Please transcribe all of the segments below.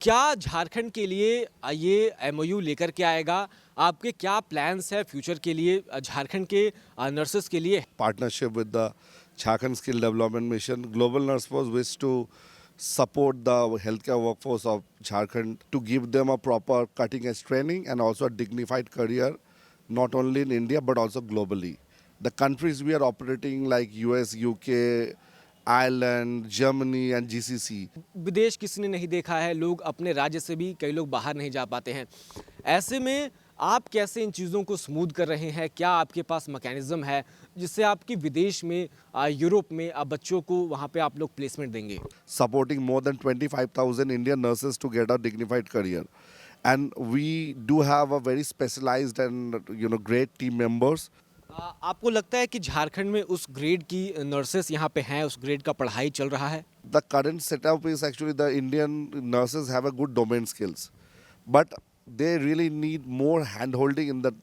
क्या झारखंड के लिए ये एमओयू लेकर के आएगा? आपके क्या प्लान्स हैं फ्यूचर के लिए झारखंड के नर्सेस के लिए? Partnership with the Jharkhand Skill Development Mission. Global Nurse Force wish to support the healthcare workforce of Jharkhand to give them a proper cutting edge training and also a dignified career, not only in India but also globally. The countries we are operating like US, UK, Ireland, Germany and GCC. विदेश किसी ने नहीं देखा है, लोग अपने राज्य से भी कई लोग बाहर नहीं जा पाते हैं। ऐसे में आप कैसे इन चीज़ों को स्मूथ कर रहे हैं? क्या आपके पास मैकेनिज़्म है जिससे आपकी विदेश में यूरोप में बच्चों को वहाँ पे आप लोग प्लेसमेंट देंगे? Supporting more than 25,000 Indian nurses to get a dignified career. And we do have a very specialized and great team members. आपको लगता है कि झारखंड में उस ग्रेड की नर्सेस यहाँ पे हैं, उस ग्रेड का पढ़ाई चल रहा है? The current setup is actually the Indian nurses have a good domain skills, but they really need more hand holding in the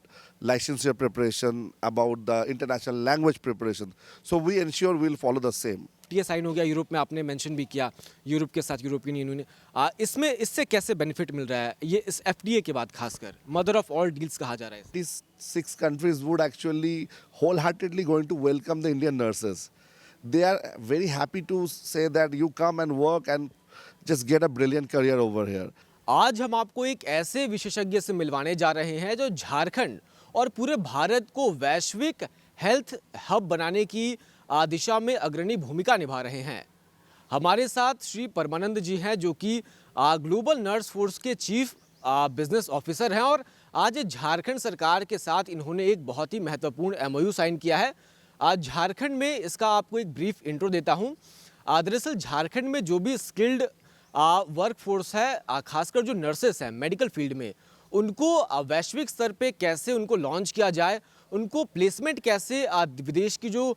licensure preparation about the international language preparation. So we ensure we'll follow the same. T sign हो गया Europe में, आपने mention भी किया Europe के साथ European union इसमें इससे कैसे बेनिफिट मिल रहा है? ये इस एफडीए के बाद खासकर मदर ऑफ ऑल डील्स कहा जा रहा है। These 6 countries would actually wholeheartedly going to welcome the Indian nurses. They are very happy to say that you come and work and just get a brilliant career over here. आज हम आपको एक ऐसे विशेषज्ञ से मिलवाने जा रहे हैं जो झारखंड और पूरे भारत को वैश्विक हेल्थ हब बनाने की दिशा में अग्रणी भूमिका निभा रहे हैं। हमारे साथ श्री परमानंद जी हैं जो कि ग्लोबल नर्स फोर्स के चीफ बिजनेस ऑफिसर हैं और आज झारखंड सरकार के साथ इन्होंने एक बहुत ही महत्वपूर्ण एमओयू साइन किया है। आज झारखंड में इसका आपको एक ब्रीफ इंट्रो देता हूं। दरअसल झारखंड में जो भी स्किल्ड वर्क फोर्स है, खासकर जो नर्सेस हैं मेडिकल फील्ड में, उनको वैश्विक स्तर पे कैसे उनको लॉन्च किया जाए, उनको प्लेसमेंट कैसे विदेश की जो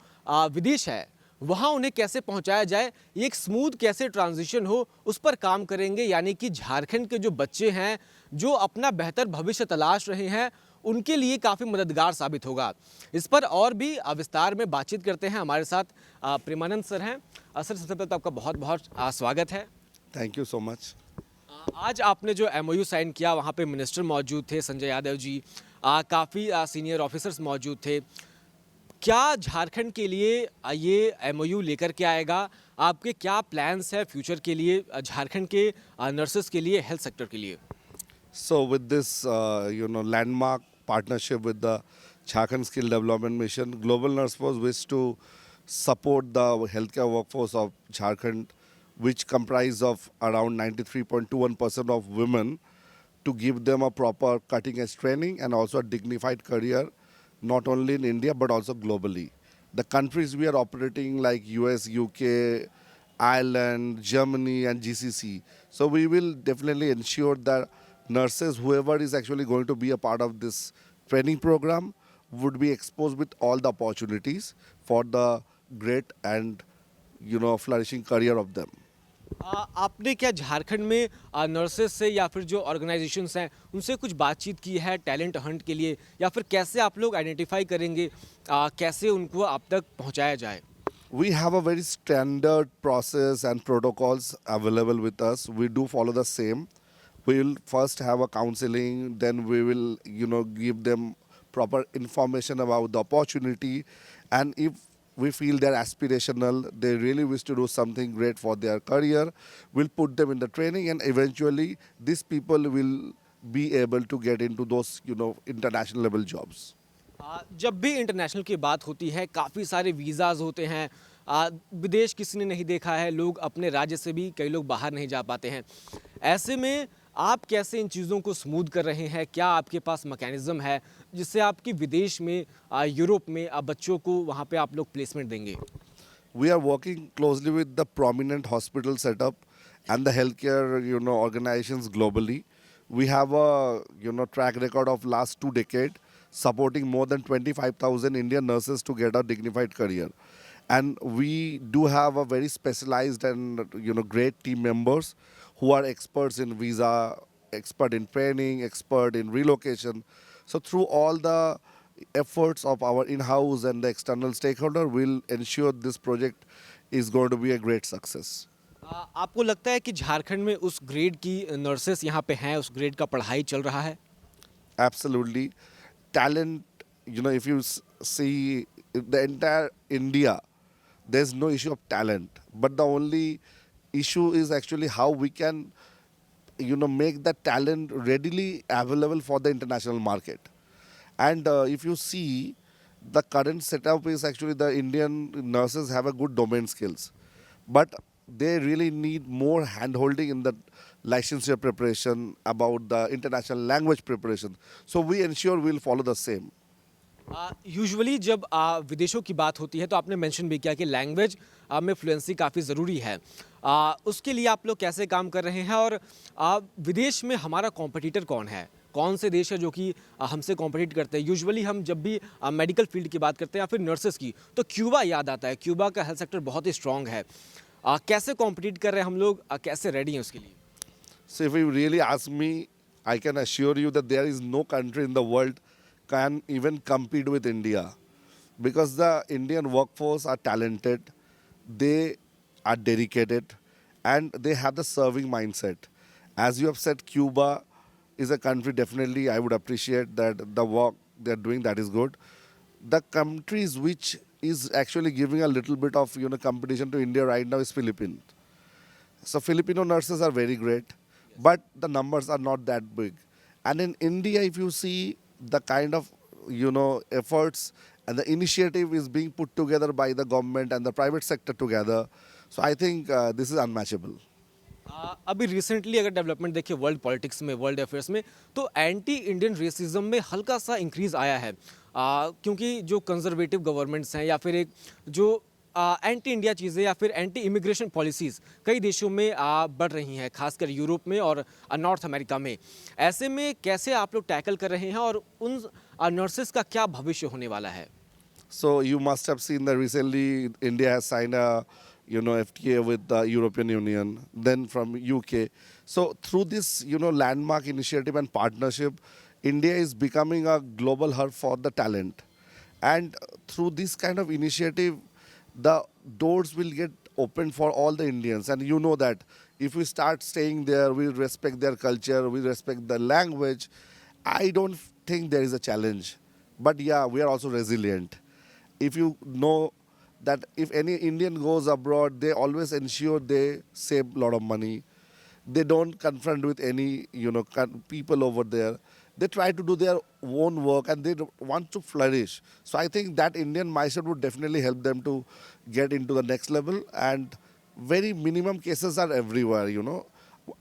विदेश है वहाँ उन्हें कैसे पहुँचाया जाए, ये एक स्मूथ कैसे ट्रांजिशन हो, उस पर काम करेंगे। यानी कि झारखंड के जो बच्चे हैं जो अपना बेहतर भविष्य तलाश रहे हैं, उनके लिए काफ़ी मददगार साबित होगा। इस पर और भी विस्तार में बातचीत करते हैं। हमारे साथ प्रेमानंद सर हैं। सर, सबसे पहले तो आपका बहुत बहुत स्वागत है। Thank you so much. आज आपने जो एमओयू साइन किया वहाँ पे मिनिस्टर मौजूद थे, संजय यादव जी, काफ़ी सीनियर ऑफिसर्स मौजूद थे। क्या झारखंड के लिए ये एमओयू लेकर के आएगा? आपके क्या प्लान्स हैं फ्यूचर के लिए झारखंड के नर्सेस के लिए, हेल्थ सेक्टर के लिए? So with this, landmark partnership with the Jharkhand Skill Development Mission, Global Nurse Force wish to support the healthcare workforce of Jharkhand, which comprise of around 93.21% of women, to give them a proper cutting edge training and also a dignified career, not only in India but also globally. The countries we are operating like US, UK, Ireland, Germany and GCC. So we will definitely ensure that nurses, whoever is actually going to be a part of this training program, would be exposed with all the opportunities for the great and flourishing career of them. आपने क्या झारखंड में nurses से या फिर जो organisations हैं उनसे कुछ बातचीत की है टैलेंट हंट के लिए, या फिर कैसे आप लोग आइडेंटिफाई करेंगे कैसे उनको आप तक पहुंचाया जाए? We have a very standard process and protocols available with us. We do follow the same. We will first have a counseling, then we will, give them proper information about the opportunity. And if we feel they're aspirational, they really wish to do something great for their career, we'll put them in the training and eventually these people will be able to get into those, international level jobs. जब भी international की बात होती है काफ़ी सारे visas होते हैं। विदेश किसी ने नहीं देखा है, लोग अपने राज्य से भी कई लोग बाहर नहीं जा पाते हैं। ऐसे में आप कैसे इन चीज़ों को स्मूथ कर रहे हैं? क्या आपके पास मैकेनिज़्म है जिससे आपकी विदेश में यूरोप में बच्चों को वहाँ पे आप लोग प्लेसमेंट देंगे? We are working closely with the prominent hospital setup and the healthcare, organizations globally. We have a, track record of last 2 decades supporting more than 25,000 Indian nurses to get a dignified career. And we do have a very specialized and, great team members who are experts in visa, expert in training, expert in relocation. So through all the efforts of our in-house and the external stakeholder, will ensure this project is going to be a great success. आपको लगता है कि झारखंड में उस grade की nurses यहाँ पे हैं, उस ग्रेड का पढ़ाई चल रहा है? Absolutely. Talent, if you see the entire India, there's no issue of talent. But the only issue is actually how we can, make that talent readily available for the international market. And if you see, the current setup is actually the Indian nurses have a good domain skills, but they really need more hand-holding in the licensure preparation about the international language preparation. So we ensure we'll follow the same. Usually जब विदेशों की बात होती है तो आपने mention भी किया कि लैंग्वेज में फ्लुएंसी काफ़ी ज़रूरी है। उसके लिए आप लोग कैसे काम कर रहे हैं और विदेश में हमारा कॉम्पिटिटर कौन है? कौन से देश है जो कि हमसे कॉम्पिटिट करते हैं? यूजुअली हम जब भी मेडिकल फील्ड की बात करते हैं या फिर नर्सेस की तो क्यूबा याद आता है। क्यूबा का हेल्थ सेक्टर बहुत ही स्ट्रॉन्ग है। कैसे कॉम्पिटिट कर रहे हैं हम लोग? कैसे रेडी हैं उसके लिए? So if you really ask me, I can assure you that there is no country in the world can even compete with India, because the Indian workforce are talented, they are dedicated, and they have the serving mindset. As you have said, Cuba is a country definitely I would appreciate that the work they're doing that is good. The countries which is actually giving a little bit of competition to India right now is Philippines. So Filipino nurses are very great, but the numbers are not that big. And in India, if you see the kind of efforts and the initiative is being put together by the government and the private sector together, so I think this is unmatchable. अभी recently अगर development देखिए world politics में, world affairs में, तो anti Indian racism में हल्का सा increase आया है। क्योंकि जो कंजर्वेटिव गवर्नमेंट्स हैं या फिर एक जो एंटी इंडिया चीज़ें या फिर एंटी इमिग्रेशन पॉलिसीज़ कई देशों में बढ़ रही हैं, खासकर यूरोप में और नॉर्थ अमेरिका में। ऐसे में कैसे आप लोग टैकल कर रहे हैं और उन नर्सेस का क्या भविष्य होने वाला है? So you must have seen that recently India has signed a FTA with the European Union, then from UK. So through this landmark initiative and partnership, India is becoming a global hub for the talent. And through this kind of initiative, the doors will get opened for all the Indians. And you know that if we start staying there, we respect their culture, we respect the language. I don't think there is a challenge. But yeah, we are also resilient. If you know that if any Indian goes abroad, they always ensure they save a lot of money. They don't confront with any people over there. They try to do their own work and they want to flourish. So I think that Indian mindset would definitely help them to get into the next level. And very minimum cases are everywhere.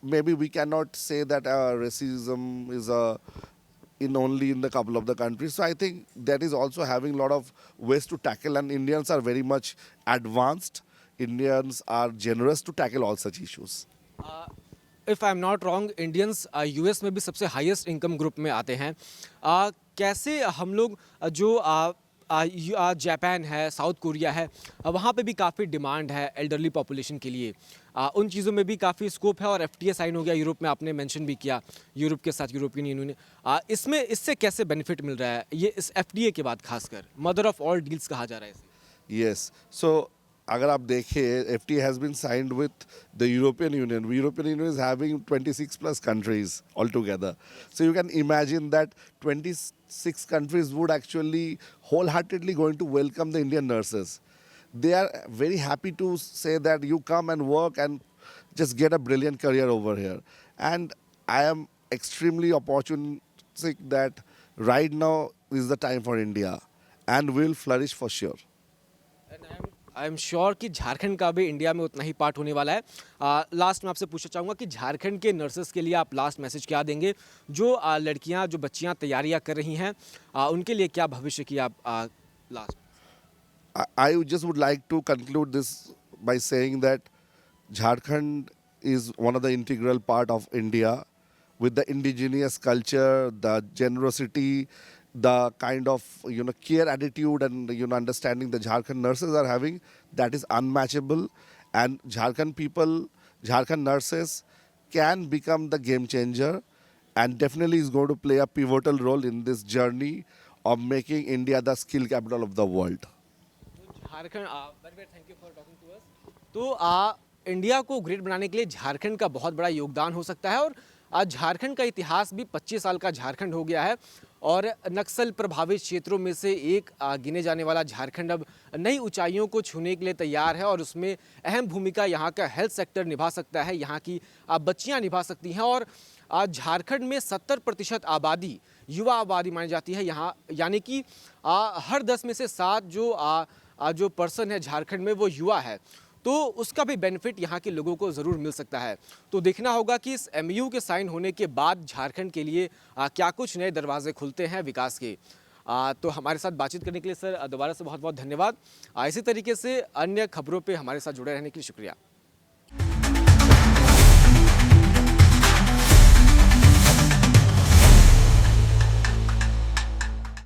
Maybe we cannot say that racism is in only in the couple of the countries. So I think that is also having a lot of ways to tackle, and Indians are very much advanced. Indians are generous to tackle all such issues. If I am not wrong, Indians US में भी सबसे highest income group में आते हैं। कैसे हम लोग जो जापान है, साउथ कोरिया है, वहाँ पे भी काफ़ी डिमांड है एल्डरली पॉपुलेशन के लिए। उन चीज़ों में भी काफ़ी स्कोप है और एफटीए साइन हो गया यूरोप में, आपने मेंशन भी किया यूरोप के साथ यूरोपियन यूनियन ने। इसमें इससे कैसे बेनिफिट मिल रहा है ये इस एफटीए के बाद, खासकर मदर ऑफ ऑल डील्स कहा जा रहा है इसे? Yes. So अगर आप देखें, FTA has been signed with the European Union. European Union is having 26 plus countries altogether. So you can imagine that 26 countries would actually wholeheartedly going to welcome the Indian nurses. They are very happy to say that you come and work and just get a brilliant career over here. And I am extremely opportunistic that right now is the time for India and will flourish for sure. I am sure कि झारखंड का भी India में उतना ही part होने वाला है। Last में आपसे पूछना चाहूँगा कि झारखंड के नर्सेस के लिए आप लास्ट मैसेज क्या देंगे? जो लड़कियां, जो बच्चियां तैयारियां कर रही हैं, उनके लिए क्या भविष्य की आप last? I just would like to conclude this by saying that Jharkhand is one of the integral part of India with the indigenous culture, the generosity, the kind of care attitude and understanding the Jharkhand nurses are having, that is unmatchable. And Jharkhand people, Jharkhand nurses can become the game changer and definitely is going to play a pivotal role in this journey of making India the skill capital of the world. Jharkhand, very very thank you for talking to us. तो India को great बनाने के लिए झारखंड का बहुत बड़ा योगदान हो सकता है। और आज झारखंड का इतिहास भी 25 साल का झारखंड हो गया है और नक्सल प्रभावित क्षेत्रों में से एक गिने जाने वाला झारखंड अब नई ऊंचाइयों को छूने के लिए तैयार है और उसमें अहम भूमिका यहाँ का हेल्थ सेक्टर निभा सकता है, यहाँ की बच्चियाँ निभा सकती हैं। और झारखंड में 70% आबादी युवा आबादी मानी जाती है यहाँ, यानी कि हर 10 में से 7 जो पर्सन है झारखंड में वो युवा है, तो उसका भी बेनिफिट यहाँ के लोगों को ज़रूर मिल सकता है। तो देखना होगा कि इस एमयू के साइन होने के बाद झारखंड के लिए क्या कुछ नए दरवाजे खुलते हैं विकास के। तो हमारे साथ बातचीत करने के लिए सर दोबारा से बहुत बहुत धन्यवाद। इसी तरीके से अन्य खबरों पे हमारे साथ जुड़े रहने के लिए शुक्रिया।